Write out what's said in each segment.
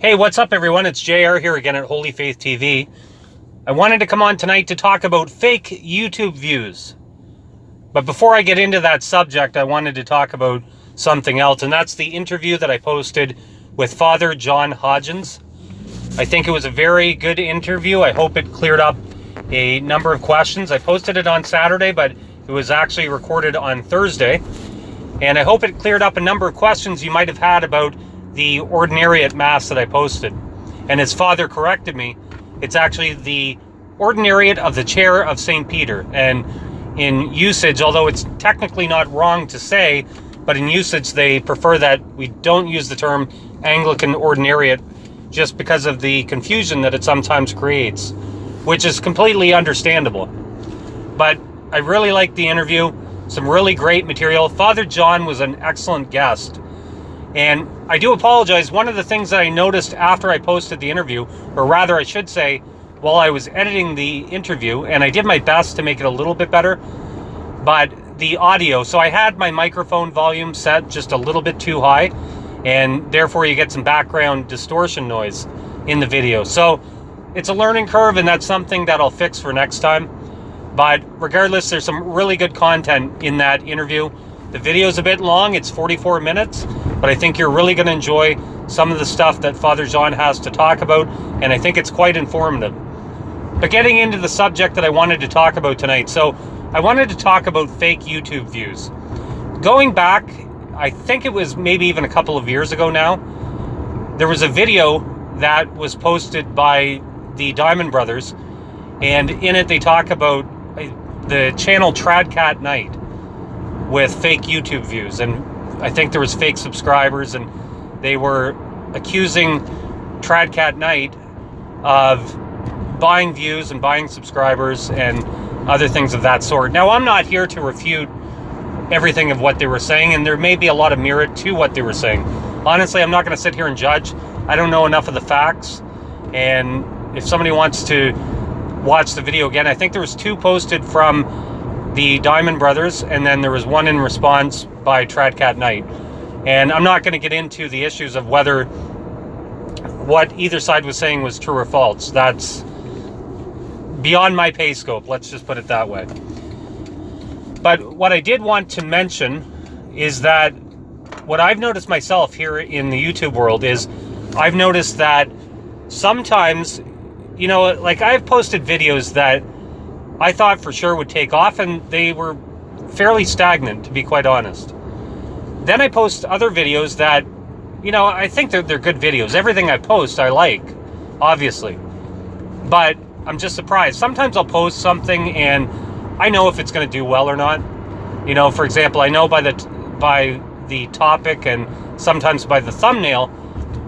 Hey, what's up everyone? It's JR here again at Holy Faith TV. I wanted to come on tonight to talk about fake YouTube views. But before I get into that subject, I wanted to talk about something else, and that's the interview that I posted with Father John Hodgins. I think it was a very good interview. I hope it cleared up a number of questions. I posted it on Saturday, but it was actually recorded on Thursday. And I hope it cleared up a number of questions you might have had about the ordinariate mass that I posted. And as Father corrected me, it's actually the ordinariate of the chair of St. Peter. And in usage, although it's technically not wrong to say, but in usage they prefer that we don't use the term Anglican ordinariate just because of the confusion that it sometimes creates, which is completely understandable. But I really liked the interview, some really great material. Father John was an excellent guest. And I do apologize. One of the things that I noticed after I posted the interview, or rather I should say, while I was editing the interview, and I did my best to make it a little bit better, but the audio, so I had my microphone volume set just a little bit too high, and therefore you get some background distortion noise in the video. So it's a learning curve, and that's something that I'll fix for next time. But regardless, there's some really good content in that interview. The video's a bit long, it's 44 minutes, but I think you're really going to enjoy some of the stuff that Father John has to talk about, and I think it's quite informative. But getting into the subject that I wanted to talk about tonight, so I wanted to talk about fake YouTube views. Going back, I think it was maybe even a couple of years ago now, there was a video that was posted by the Diamond Brothers, and in it they talk about the channel Tradcatknight with fake YouTube views, and I think there was fake subscribers, and they were accusing Tradcatknight of buying views and buying subscribers and other things of that sort. Now, I'm not here to refute everything of what they were saying, and there may be a lot of merit to what they were saying. Honestly, I'm not going to sit here and judge. I don't know enough of the facts, and if somebody wants to watch the video again, I think there was two posted from the Diamond Brothers, and then there was one in response by Tradcatknight. And I'm not going to get into the issues of whether what either side was saying was true or false. That's beyond my pay scope, let's just put it that way. But what I did want to mention is that what I've noticed myself here in the YouTube world is I've noticed that sometimes, you know, like I've posted videos that I thought for sure would take off, and they were fairly stagnant, to be quite honest. Then I post other videos that, you know, I think they're good videos. Everything I post I like, obviously. But I'm just surprised. Sometimes I'll post something and I know if it's going to do well or not. You know, for example, I know by the topic and sometimes by the thumbnail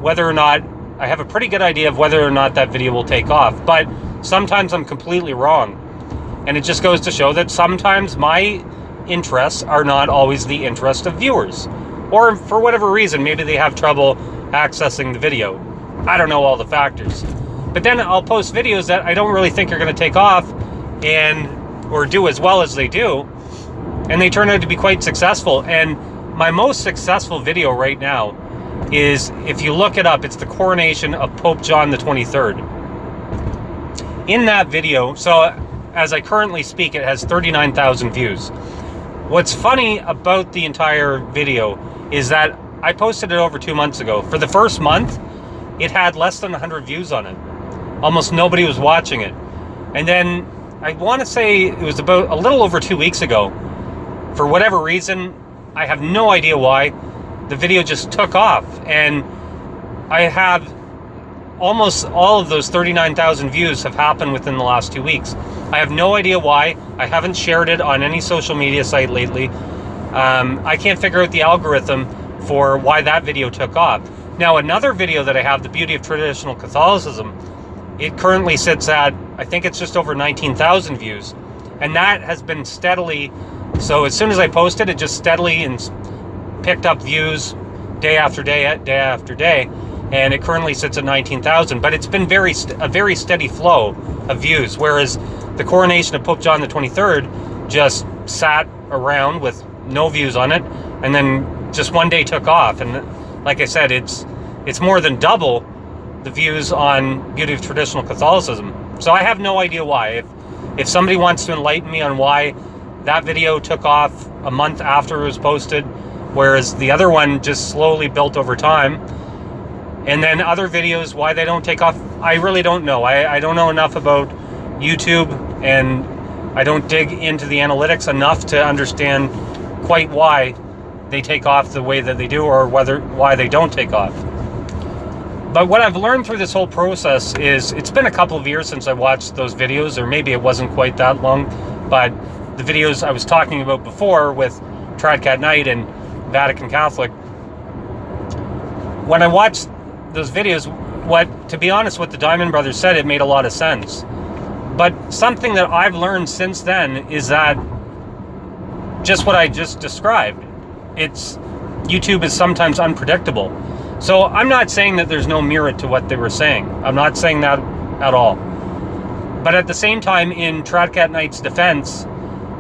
whether or not I have a pretty good idea of whether or not that video will take off. But sometimes I'm completely wrong. And it just goes to show that sometimes my interests are not always the interest of viewers. Or for whatever reason, maybe they have trouble accessing the video. I don't know all the factors. But then I'll post videos that I don't really think are going to take off or do as well as they do. And they turn out to be quite successful. And my most successful video right now is, if you look it up, it's the coronation of Pope John the 23rd. In that video, so as I currently speak, it has 39,000 views. What's funny about the entire video is that I posted it over 2 months ago. For the first month, it had less than 100 views on it. Almost nobody was watching it. And then I want to say it was about a little over 2 weeks ago. For whatever reason, I have no idea why, the video just took off. And I have almost all of those 39,000 views have happened within the last 2 weeks. I have no idea why. I haven't shared it on any social media site lately. I can't figure out the algorithm for why that video took off. Now, another video that I have, The Beauty of Traditional Catholicism, it currently sits at, I think it's just over 19,000 views. And that has been steadily, so as soon as I posted it, just steadily and picked up views day after day, day after day. And it currently sits at 19,000, but it's been a very steady flow of views, whereas the coronation of Pope John the 23rd just sat around with no views on it, and then just one day took off. And like I said, it's more than double the views on Beauty of Traditional Catholicism. So I have no idea why. If somebody wants to enlighten me on why that video took off a month after it was posted, whereas the other one just slowly built over time, and then other videos, why they don't take off, I really don't know. I don't know enough about YouTube, and I don't dig into the analytics enough to understand quite why they take off the way that they do, or why they don't take off. But what I've learned through this whole process is, it's been a couple of years since I watched those videos, or maybe it wasn't quite that long, but the videos I was talking about before with Tradcatknight and Vatican Catholic, when I watched those videos, to be honest, what the Diamond Brothers said, it made a lot of sense. But something that I've learned since then is that just what I just described, YouTube is sometimes unpredictable. So I'm not saying that there's no merit to what they were saying. I'm not saying that at all. But at the same time, in Tradcatknight's defense,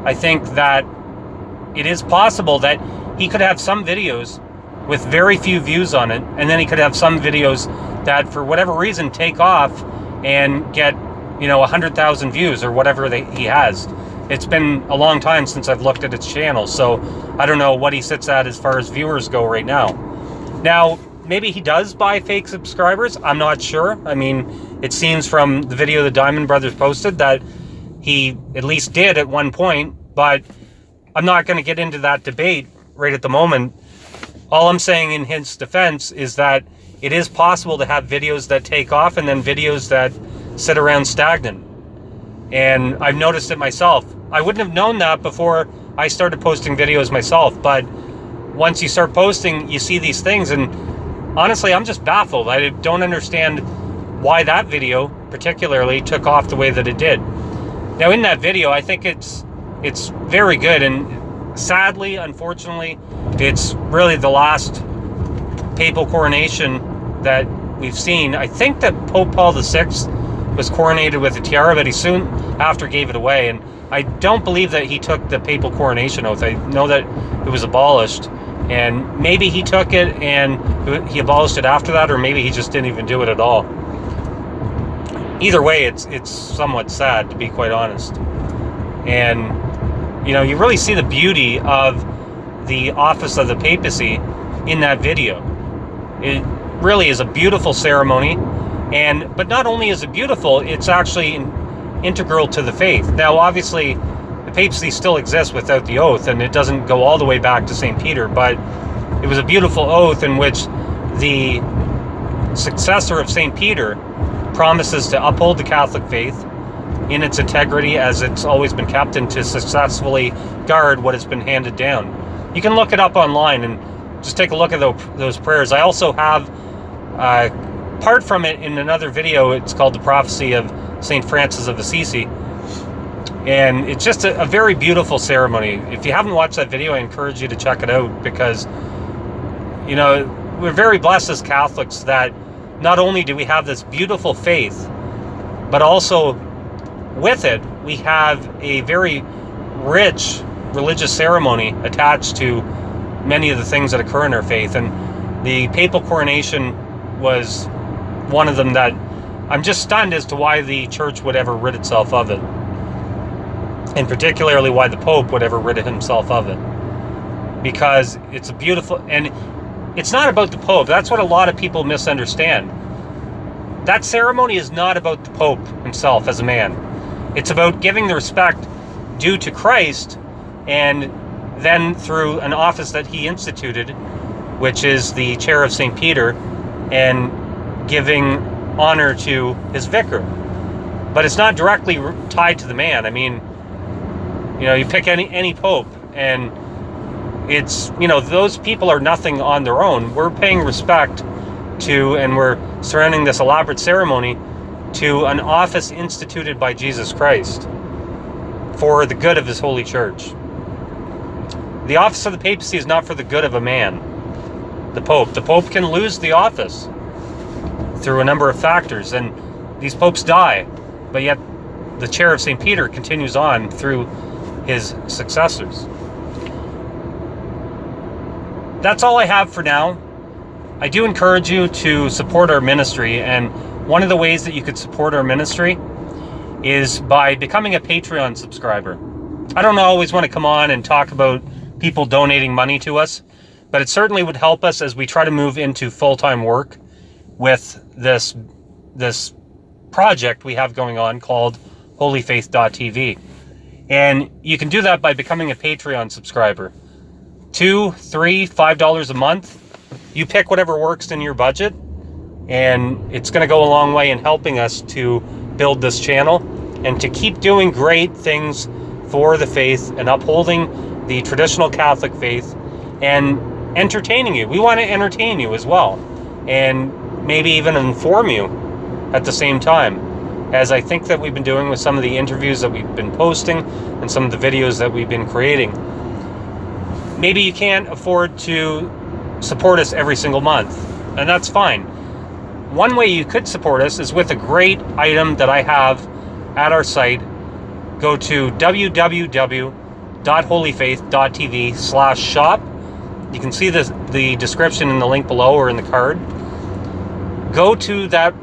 I think that it is possible that he could have some videos with very few views on it, and then he could have some videos that, for whatever reason, take off and get, 100,000 views or whatever he has. It's been a long time since I've looked at his channel, so I don't know what he sits at as far as viewers go right now. Now, maybe he does buy fake subscribers. I'm not sure. I mean, it seems from the video the Diamond Brothers posted that he at least did at one point, but I'm not going to get into that debate right at the moment. All I'm saying in his defense is that it is possible to have videos that take off and then videos that sit around stagnant. And I've noticed it myself. I wouldn't have known that before I started posting videos myself, but once you start posting, you see these things, and honestly, I'm just baffled. I don't understand why that video particularly took off the way that it did. Now, in that video, I think it's very good, and sadly, unfortunately, it's really the last papal coronation that we've seen. I think that Pope Paul VI was coronated with a tiara, but he soon after gave it away, and I don't believe that he took the papal coronation oath. I know that it was abolished, and maybe he took it and he abolished it after that, or maybe he just didn't even do it at all. Either way, it's somewhat sad, to be quite honest. And you really see the beauty of the office of the papacy in that video. It really is a beautiful ceremony, but not only is it beautiful, it's actually integral to the faith. Now, obviously, the papacy still exists without the oath, and it doesn't go all the way back to St. Peter, but it was a beautiful oath in which the successor of St. Peter promises to uphold the Catholic faith in its integrity as it's always been kept, and to successfully guard what has been handed down. You can look it up online and just take a look at those prayers. I also have part from it in another video. It's called The Prophecy of St. Francis of Assisi, and it's just a very beautiful ceremony. If you haven't watched that video, I encourage you to check it out, because we're very blessed as Catholics that not only do we have this beautiful faith, but also with it we have a very rich religious ceremony attached to many of the things that occur in our faith, and the papal coronation was one of them that I'm just stunned as to why the church would ever rid itself of it, and particularly why the Pope would ever rid himself of it, because it's a beautiful, and it's not about the Pope. That's what a lot of people misunderstand. That ceremony is not about the Pope himself as a man. It's about giving the respect due to Christ, and then through an office that he instituted, which is the chair of St. Peter, and giving honor to his vicar. But it's not directly tied to the man. I mean, you pick any pope, and it's, those people are nothing on their own. We're paying respect to, and we're surrounding this elaborate ceremony to an office instituted by Jesus Christ for the good of his holy church. The office of the papacy is not for the good of a man, the Pope. The Pope can lose the office through a number of factors, and these popes die, but yet the chair of St. Peter continues on through his successors. That's all I have for now. I do encourage you to support our ministry, and one of the ways that you could support our ministry is by becoming a Patreon subscriber. I don't always want to come on and talk about people donating money to us, but it certainly would help us as we try to move into full-time work with this project we have going on called holyfaith.tv. And you can do that by becoming a Patreon subscriber. $2, $3, $5 a month. You pick whatever works in your budget, and it's going to go a long way in helping us to build this channel and to keep doing great things for the faith and upholding the traditional Catholic faith and entertaining you. We want to entertain you as well, and maybe even inform you at the same time, as I think that we've been doing with some of the interviews that we've been posting and some of the videos that we've been creating. Maybe you can't afford to support us every single month, and that's fine. One way you could support us is with a great item that I have at our site. Go to www.holyfaith.tv/shop. You can see the description in the link below or in the card. Go to that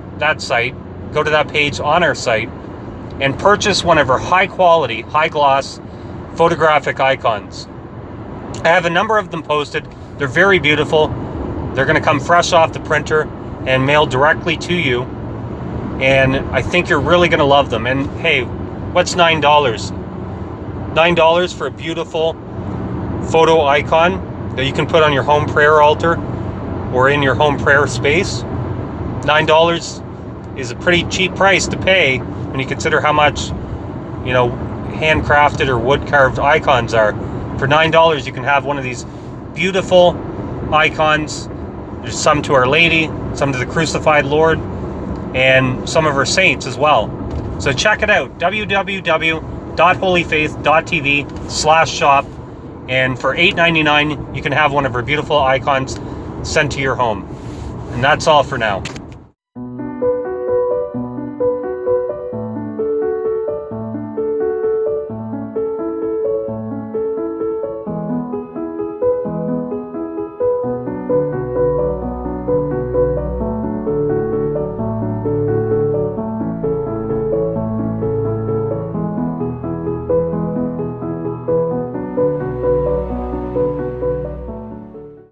site, go to that page on our site, and purchase one of our high quality, high gloss photographic icons. I have a number of them posted. They're very beautiful. They're going to come fresh off the printer and mailed directly to you. And I think you're really going to love them. And hey, what's $9? $9 for a beautiful photo icon that you can put on your home prayer altar or in your home prayer space. $9 is a pretty cheap price to pay when you consider how much, handcrafted or wood carved icons are. For $9, you can have one of these beautiful icons. There's some to Our Lady, some to the Crucified Lord, and some of her saints as well. So check it out, www.holyfaith.tv/shop, and for $8.99 you can have one of her beautiful icons sent to your home. And that's all for now.